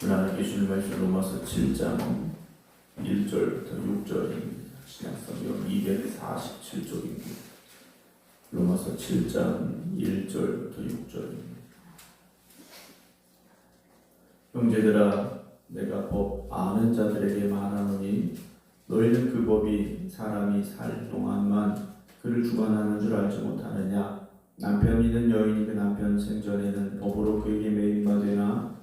하나님께 주는 말씀 로마서 7장 1절부터 6절입니다. 신약성경 247쪽입니다. 로마서 7장 1절부터 6절입니다. 형제들아, 내가 법 아는 자들에게 말하노니 너희는 그 법이 사람이 살 동안만 그를 주관하는 줄 알지 못하느냐? 남편 있는 여인이 그 남편 생전에는 법으로 그에게 매인바 되나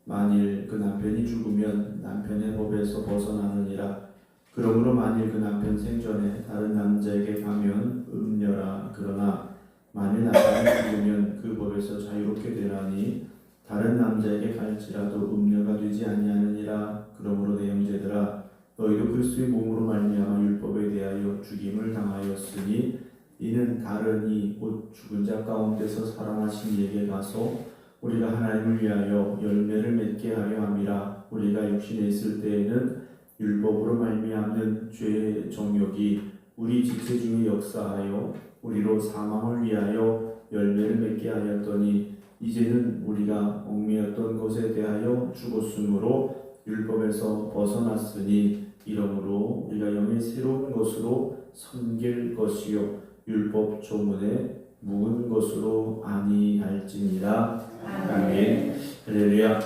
만일 그 남편이 죽으면 남편의 법에서 벗어나느니라. 그러므로 만일 그 남편 생전에 다른 남자에게 가면 음녀라. 그러나 만일 남편이 죽으면 그 법에서 자유롭게 되나니 다른 남자에게 갈지라도 음녀가 되지 아니하느니라. 그러므로 내 형제들아, 너희도 그리스도의 몸으로 말미암아 율법에 대하여 죽임을 당하였으니 이는 다른 이 곧 죽은 자 가운데서 살아나신 이에게 가서 우리가 하나님을 위하여 열매를 맺게 하려 함이라. 우리가 육신에 있을 때에는 율법으로 말미암는 죄의 정욕이 우리 지체 중에 역사하여 우리로 사망을 위하여 열매를 맺게 하였더니 이제는 우리가 얽매였던 것에 대하여 죽었으므로 율법에서 벗어났으니 이러므로 우리가 영의 새로운 것으로 섬길 것이요 율법 조문에 묵은 것으로 아니할지니라. 아멘. 할렐루야.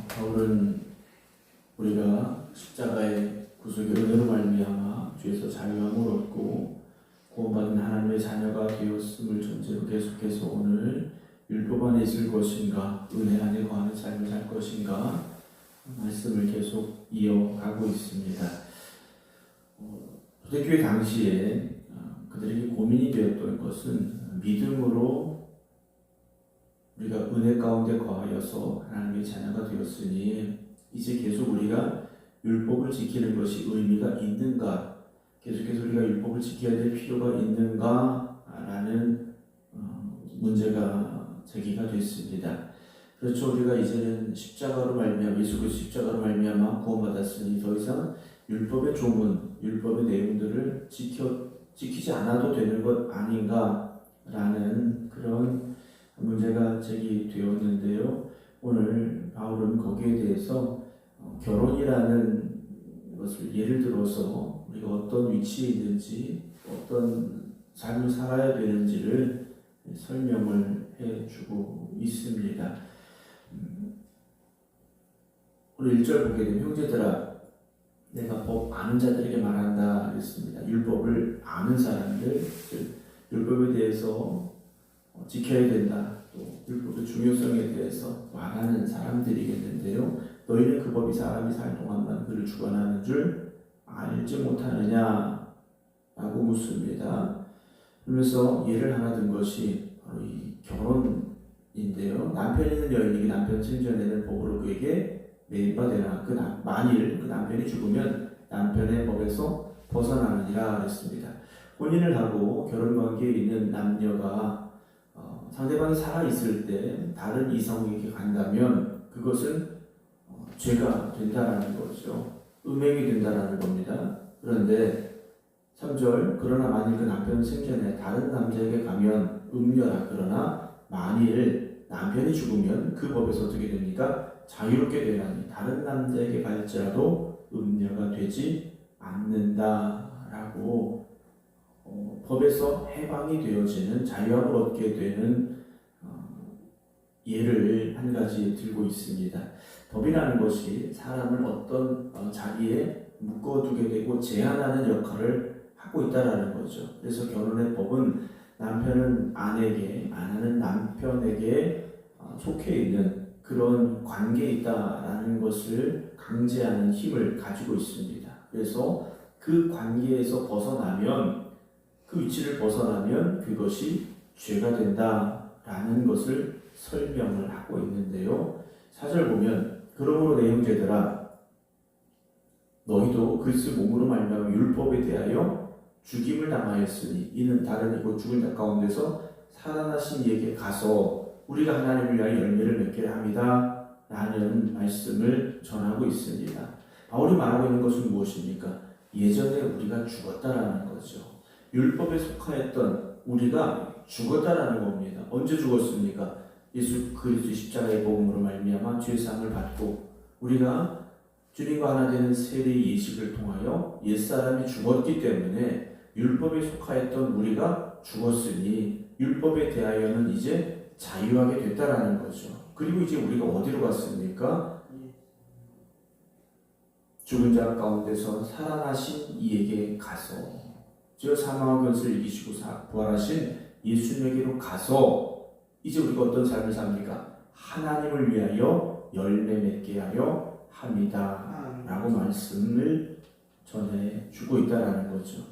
바울은 우리가 십자가의 구속의 은혜로 말미암아 죄에서 자유함을 얻고 구원받은 하나님의 자녀가 되었음을 전제로 계속해서 오늘 율법 안에 있을 것인가 은혜 안에 거하는 삶을 살 것인가 말씀을 계속 이어가고 있습니다. 초대교회 당시에 그들에게 고민이 되었던 것은 믿음으로 우리가 은혜 가운데 거하여서 하나님의 자녀가 되었으니 이제 계속 우리가 율법을 지키는 것이 의미가 있는가, 계속해서 우리가 율법을 지켜야 될 필요가 있는가 라는 문제가 제기가 됐습니다. 그렇죠. 우리가 이제는 십자가로 말미암아 예수 그리스도 십자가로 말미암아 구원받았으니 더 이상 율법의 조문, 율법의 내용들을 지키지 않아도 되는 것 아닌가라는 그런 문제가 제기되었는데요. 오늘 바울은 거기에 대해서 결혼이라는 것을 예를 들어서 우리가 어떤 위치에 있는지 어떤 삶을 살아야 되는지를 설명을 해주고 있습니다. 오늘 1절 보게 되면 형제들아, 내가 법 아는 자들에게 말한다 했습니다. 율법을 아는 사람들, 율법에 대해서 지켜야 된다, 또 율법의 중요성에 대해서 말하는 사람들이겠는데요. 너희는 그 법이 사람이 살 동안만 그를 주관하는 줄 알지 못하느냐 라고 묻습니다. 그러면서 예를 하나 든 것이 바로 이 결혼인데요. 남편 있는 여인이 남편 생전에는 법으로 그에게 매인바 되나 만일 그 남편이 죽으면 남편의 법에서 벗어나느니라 그랬습니다. 혼인을 하고 결혼관계에 있는 남녀가 상대방이 살아있을 때 다른 이성에게 간다면 그것은 죄가 된다라는 거죠. 음행이 된다라는 겁니다. 그런데 3절, 그러나 만일 그 남편 생전에 다른 남자에게 가면 음녀라. 그러나 만일 남편이 죽으면 그 법에서 어떻게 됩니까? 자유롭게 되나니 다른 남자에게 갈지라도 음녀가 되지 않는다라고 법에서 해방이 되어지는 자유함을 얻게 되는 예를 한 가지 들고 있습니다. 법이라는 것이 사람을 어떤 자리에 묶어두게 되고 제한하는 역할을 하고 있다라는 거죠. 그래서 결혼의 법은 남편은 아내에게, 아내는 남편에게 속해 있는 그런 관계에 있다라는 것을 강제하는 힘을 가지고 있습니다. 그래서 그 관계에서 벗어나면, 그 위치를 벗어나면 그것이 죄가 된다라는 것을 설명을 하고 있는데요. 4절 보면 그러므로 내 형제들아, 너희도 그리스도 몸으로 말미암아 율법에 대하여 죽임을 당하였으니 이는 다른 이고 죽은 자 가운데서 살아나신 이에게 가서 우리가 하나님을 위하여 열매를 맺게 합니다 라는 말씀을 전하고 있습니다. 바울이 말하고 있는 것은 무엇입니까? 예전에 우리가 죽었다라는 거죠. 율법에 속하였던 우리가 죽었다라는 겁니다. 언제 죽었습니까? 예수 그리스도 십자가의 복음으로 말미암아 죄 사함을 받고 우리가 주님과 하나 되는 세례의 예식을 통하여 옛사람이 죽었기 때문에 율법에 속하였던 우리가 죽었으니 율법에 대하여는 이제 자유하게 됐다라는 거죠. 그리고 이제 우리가 어디로 갔습니까? 죽은 자 가운데서 살아나신 이에게 가서 저 사망의 권세를 이기시고 부활하신 예수님에게로 가서 이제 우리가 어떤 삶을 삽니까? 하나님을 위하여 열매 맺게 하려 합니다 라고 말씀을 전해주고 있다는 거죠.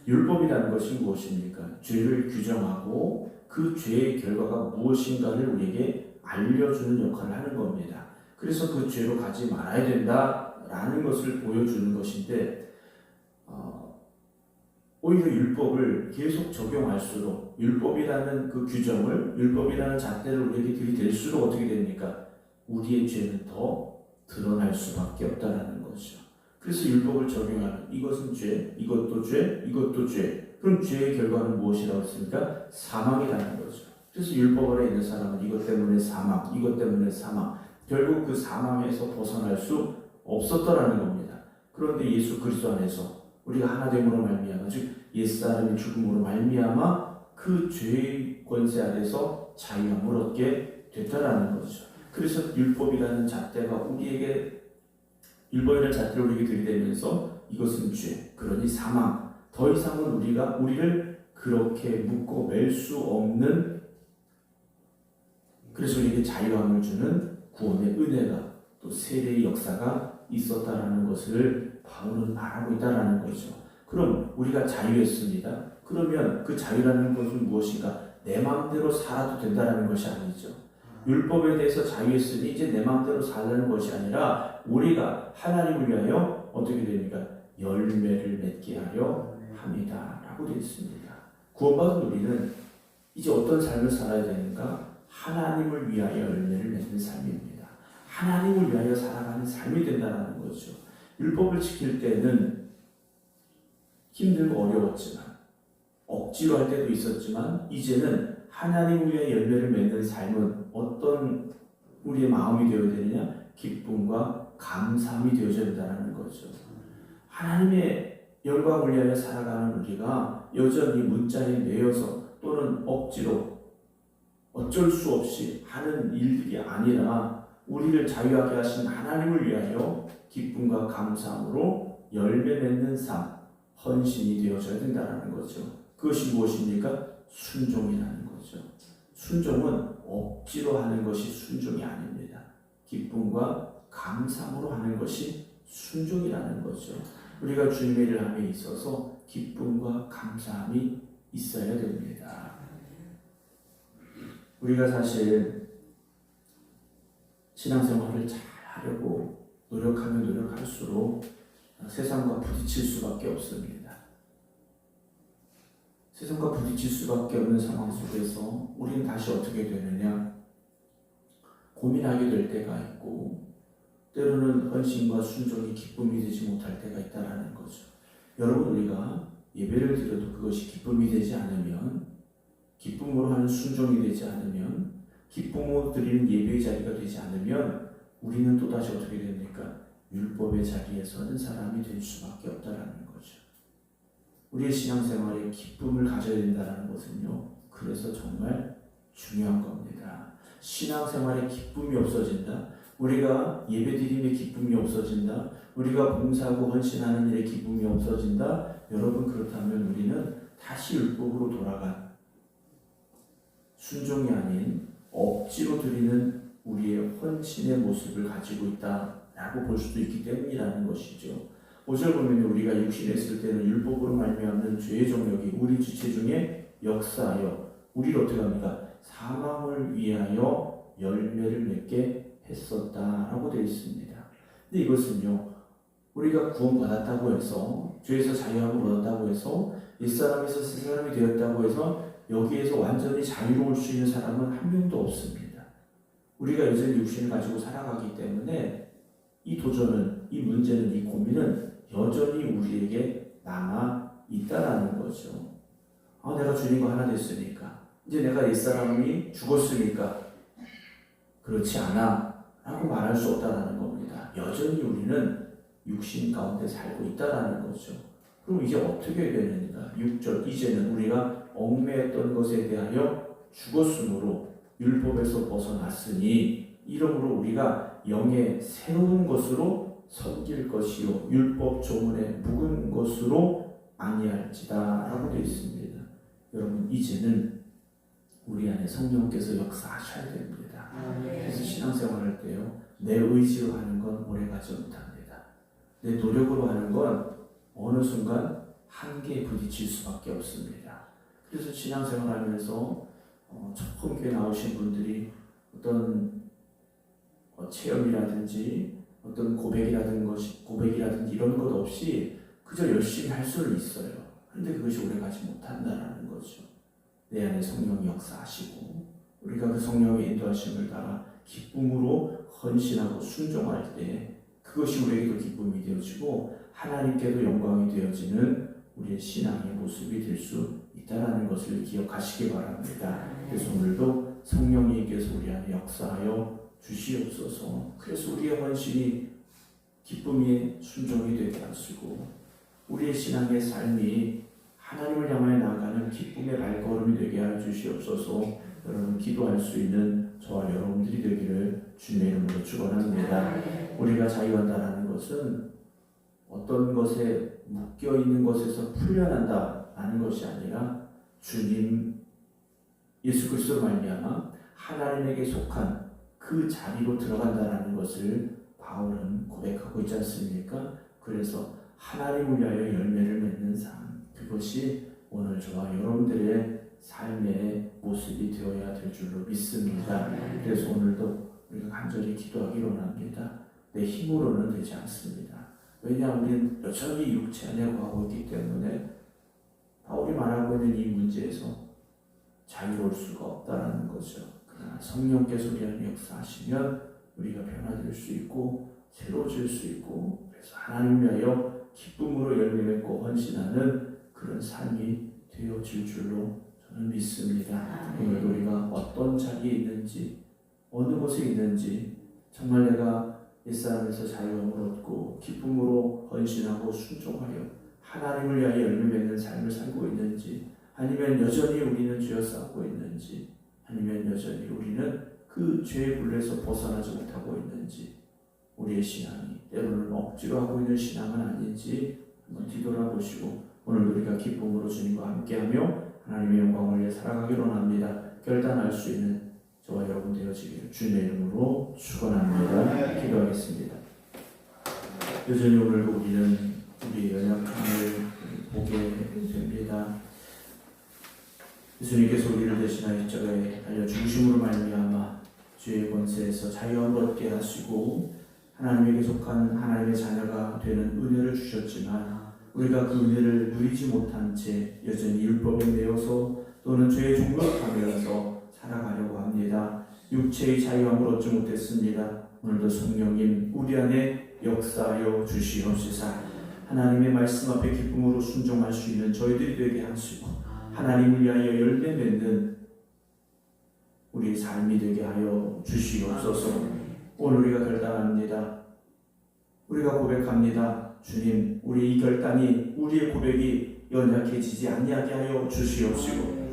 율법이라는 것이 무엇입니까? 죄를 규정하고 그 죄의 결과가 무엇인가를 우리에게 알려주는 역할을 하는 겁니다. 그래서 그 죄로 가지 말아야 된다라는 것을 보여주는 것인데 오히려 율법을 계속 적용할수록 율법이라는 그 규정을 율법이라는 잣대를 우리에게 들이댈수록 어떻게 됩니까? 우리의 죄는 더 드러날 수밖에 없다라는 거죠. 그래서 율법을 적용하는 이것은 죄, 이것도 죄, 이것도 죄. 그럼 죄의 결과는 무엇이라고 했습니까? 사망이라는 거죠. 그래서 율법 아래 있는 사람은 이것 때문에 사망, 이것 때문에 사망. 결국 그 사망에서 벗어날 수 없었더라는 겁니다. 그런데 예수 그리스도 안에서 우리가 하나됨으로 말미암아 즉 옛사람의 죽음으로 말미암아 그 죄의 권세 아래서 자유함을 얻게 됐다라는 거죠. 그래서 율법이라는 잣대가 우리에게 율법이라는 잣대를 우리에게 들이대면서 이것은 죄, 그러니 사망. 더 이상은 우리를 그렇게 묶고 맬 수 없는 그래서 우리에게 자유함을 주는 구원의 은혜가 또 세례의 역사가 있었다라는 것을 바울은 말하고 있다라는 거죠. 그럼 우리가 자유했습니다. 그러면 그 자유라는 것은 무엇인가? 내 마음대로 살아도 된다라는 것이 아니죠. 율법에 대해서 자유했으니 이제 내 마음대로 살라는 것이 아니라 우리가 하나님을 위하여 어떻게 됩니까? 열매를 맺게 하려 합니다 라고 되어 있습니다. 구원받은 우리는 이제 어떤 삶을 살아야 되는가? 하나님을 위하여 열매를 맺는 삶입니다. 하나님을 위하여 살아가는 삶이 된다는 거죠. 율법을 지킬 때는 힘들고 어려웠지만 억지로 할 때도 있었지만 이제는 하나님을 위해 열매를 맺는 삶은 어떤 우리의 마음이 되어야 되느냐? 기쁨과 감사함이 되어져야 된다는 거죠. 하나님의 영광을 위하여 살아가는 우리가 여전히 문자에 매여서 또는 억지로 어쩔 수 없이 하는 일들이 아니라 우리를 자유하게 하신 하나님을 위하여 기쁨과 감사함으로 열매 맺는 삶, 헌신이 되어져야 된다는 거죠. 그것이 무엇입니까? 순종이라는 거죠. 순종은 억지로 하는 것이 순종이 아닙니다. 기쁨과 감사함으로 하는 것이 순종이라는 거죠. 우리가 주님의 일을 함에 있어서 기쁨과 감사함이 있어야 됩니다. 우리가 사실 신앙생활을 잘 하려고 노력하면 노력할수록 세상과 부딪힐 수밖에 없습니다. 세상과 부딪힐 수밖에 없는 상황 속에서 우리는 다시 어떻게 되느냐? 고민하게 될 때가 있고 때로는 헌신과 순종이 기쁨이 되지 못할 때가 있다는 거죠. 여러분 우리가 예배를 드려도 그것이 기쁨이 되지 않으면 기쁨으로 하는 순종이 되지 않으면 기쁨으로 드리는 예배의 자리가 되지 않으면 우리는 또다시 어떻게 됩니까? 율법의 자리에 서는 사람이 될 수밖에 없다는 거죠. 우리의 신앙생활에 기쁨을 가져야 된다는 것은요. 그래서 정말 중요한 겁니다. 신앙생활에 기쁨이 없어진다. 우리가 예배드림에 기쁨이 없어진다. 우리가 봉사하고 헌신하는 일에 기쁨이 없어진다. 여러분 그렇다면 우리는 다시 율법으로 돌아간 순종이 아닌 억지로 드리는 우리의 헌신의 모습을 가지고 있다라고 볼 수도 있기 때문이라는 것이죠. 5절 보면 우리가 육신에 있을 때는 율법으로 말미암는 죄의 정욕이 우리 지체 중에 역사하여 우리를 어떻게 합니까? 사망을 위하여 열매를 맺게 했었다라고 되어 있습니다. 근데 이것은요, 우리가 구원받았다고 해서 죄에서 자유함을 얻었다고 해서 옛사람에서 새사람이 되었다고 해서 여기에서 완전히 자유로울 수 있는 사람은 한 명도 없습니다. 우리가 여전히 육신을 가지고 살아가기 때문에 이 도전은, 이 문제는, 이 고민은 여전히 우리에게 남아 있다라는 거죠. 내가 주님과 하나 됐으니까, 이제 내가 옛사람이 죽었으니까, 그렇지 않아 라고 말할 수 없다는 겁니다. 여전히 우리는 육신 가운데 살고 있다는 거죠. 그럼 이제 어떻게 되는가? 6절 이제는 우리가 얽매였던 것에 대하여 죽었으므로 율법에서 벗어났으니 이러므로 우리가 영의 새로운 것으로 섬길 것이요 율법 조문에 묵은 것으로 아니할지다 라고 되어 있습니다. 여러분 이제는 우리 안에 성령께서 역사하셔야 됩니다. 그래서 신앙생활할 때요 내 의지로 하는 건 오래가지 못합니다. 내 노력으로 하는 건 어느 순간 한계에 부딪힐 수밖에 없습니다. 그래서 신앙생활하면서 처음 교회 나오신 분들이 어떤 체험이라든지 어떤 고백이라든지 이런 것 없이 그저 열심히 할 수는 있어요. 그런데 그것이 오래가지 못한다는 거죠. 내 안에 성령이 역사하시고 우리가 그 성령의 인도하심을 따라 기쁨으로 헌신하고 순종할 때 그것이 우리에게도 기쁨이 되어지고 하나님께도 영광이 되어지는 우리의 신앙의 모습이 될 수 있다는 것을 기억하시기 바랍니다. 그래서 오늘도 성령님께서 우리 안에 역사하여 주시옵소서. 그래서 우리의 헌신이 기쁨이 순종이 되게 하시고 우리의 신앙의 삶이 하나님을 향하여 나아가는 기쁨의 발걸음이 되게 하여 주시옵소서. 여러분 기도할 수 있는 저와 여러분들이 되기를 주님의 이름으로 축원합니다. 우리가 자유한다라는 것은 어떤 것에 묶여 있는 것에서 풀려난다라는 것이 아니라 주님 예수 그리스도 말미암아 하나님에게 속한 그 자리로 들어간다라는 것을 바울은 고백하고 있지 않습니까? 그래서 하나님을 위하여 열매를 맺는 삶, 그것이 오늘 저와 여러분들의 삶의 모습이 되어야 될 줄로 믿습니다. 그래서 오늘도 우리가 간절히 기도하기로 합니다. 내 힘으로는 되지 않습니다. 왜냐 우리는 여전히 육체 안에 가고 있기 때문에 바울이 말하고 있는 이 문제에서 자유로울 수가 없다는 거죠. 그러나 성령께서 우리 안에 역사하시면 우리가 변화될 수 있고 새로워질 수 있고 그래서 하나님 위하여 기쁨으로 열매 맺고 헌신하는 그런 삶이 되어질 줄로 저는 믿습니다. 오늘 우리가 어떤 자리에 있는지 어느 곳에 있는지 정말 내가 옛사람에서 자유함을 얻고 기쁨으로 헌신하고 순종하여 하나님을 위하여 열매 맺는 삶을 살고 있는지 아니면 여전히 우리는 죄와 싸우고 있는지 아니면 여전히 우리는 그 죄의 굴레에서 벗어나지 못하고 있는지 우리의 신앙이 때로는 억지로 하고 있는 신앙은 아닌지 한번 뒤돌아보시고 오늘 우리가 기쁨으로 주님과 함께하며 하나님의 영광을 위해 살아가기로 합니다. 결단할 수 있는 저와 여러분 되어지기를 주님의 이름으로 축원합니다. 기도하겠습니다. 여전히 오늘 우리는 우리의 연약함을 보게 됩니다. 예수님께서 우리를 대신하여 십자가에 달려 죽으심으로 말미암아 죄의 권세에서 자유함을 얻게 하시고 하나님에게 속한 하나님의 자녀가 되는 은혜를 주셨지만 우리가 그 은혜를 누리지 못한 채 여전히 율법에 매여서 또는 죄의 종락하면서 살아가려고 합니다. 육체의 자유함을 얻지 못했습니다. 오늘도 성령님 우리 안에 역사하여 주시옵소서. 하나님의 말씀 앞에 기쁨으로 순종할 수 있는 저희들이 되게 하시고 하나님을 위하여 열매 맺는 우리의 삶이 되게 하여 주시옵소서. 오늘 우리가 결단합니다. 우리가 고백합니다. 주님, 우리 이 결단이 우리의 고백이 연약해지지 아니하게 하여 주시옵시고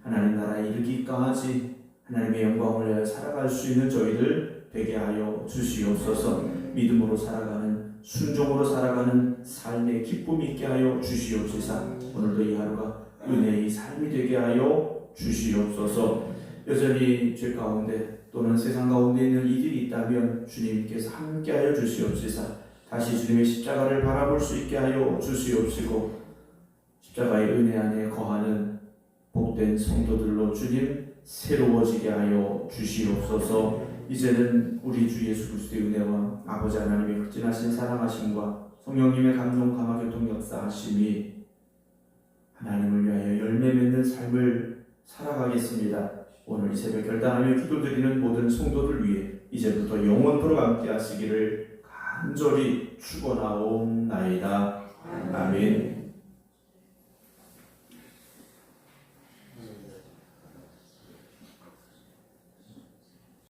하나님 나라에 이르기까지 하나님의 영광을 위하여 살아갈 수 있는 저희들 되게 하여 주시옵소서. 믿음으로 살아가는 순종으로 살아가는 삶의 기쁨이 있게 하여 주시옵소서. 오늘도 이 하루가 은혜의 삶이 되게 하여 주시옵소서. 여전히 죄 가운데 또는 세상 가운데 있는 이들이 있다면 주님께서 함께하여 주시옵소서. 다시 주님의 십자가를 바라볼 수 있게 하여 주시옵시고 십자가의 은혜 안에 거하는 복된 성도들로 주님 새로워지게 하여 주시옵소서. 이제는 우리 주 예수 그리스도의 은혜와 아버지 하나님의 극진하신 사랑하심과 성령님의 감동 감화교통 역사하심이 하나님을 위하여 열매 맺는 삶을 살아가겠습니다. 오늘 이 새벽 결단하며 기도드리는 모든 성도들 위해 이제부터 영원토록 함께 하시기를 간절히 축원하옵나이다. 아멘.